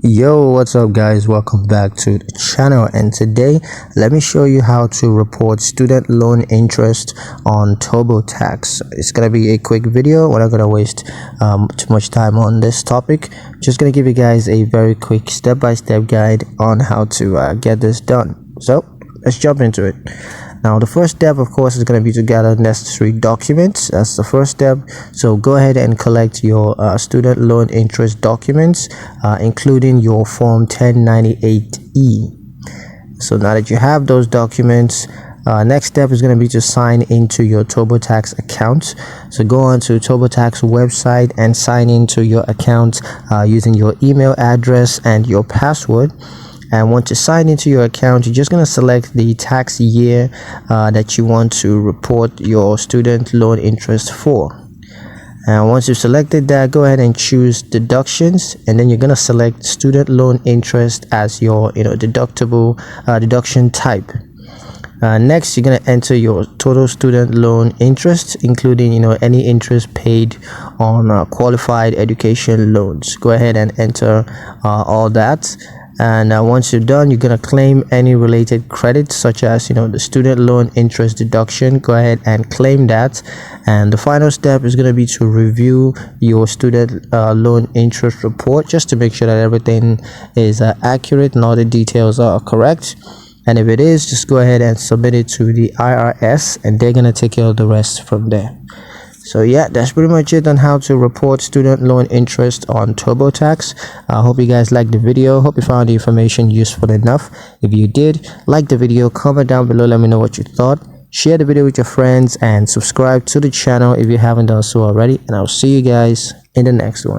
Yo, what's up guys, welcome back to the channel, and today let me show you how to report student loan interest on Turbotax. It's gonna be a quick video. We're not gonna waste too much time on this topic. Just gonna give you guys a very quick step-by-step guide on how to get this done. So let's jump into it. Now the first step, of course, is going to be to gather necessary documents. That's the first step. So go ahead and collect your student loan interest documents, including your form 1098E. So now that you have those documents, next step is going to be to sign into your Turbotax account. So go on to Turbotax website and sign into your account using your email address and your password. And once you sign into your account, you're just going to select the tax year that you want to report your student loan interest for. And once you've selected that, go ahead and choose deductions, and then you're going to select student loan interest as your deductible deduction type. Next, you're going to enter your total student loan interest, including any interest paid on qualified education loans. Go ahead and enter all that. And once you're done, you're going to claim any related credits, such as the student loan interest deduction. Go ahead and claim that. And the final step is going to be to review your student loan interest report, just to make sure that everything is accurate and all the details are correct. And if it is, just go ahead and submit it to the IRS, and they're going to take care of the rest from there. So yeah, that's pretty much it on how to report student loan interest on Turbotax. I hope you guys liked the video. Hope you found the information useful enough. If you did, like the video, comment down below, let me know what you thought. Share the video with your friends and subscribe to the channel if you haven't done so already. And I'll see you guys in the next one.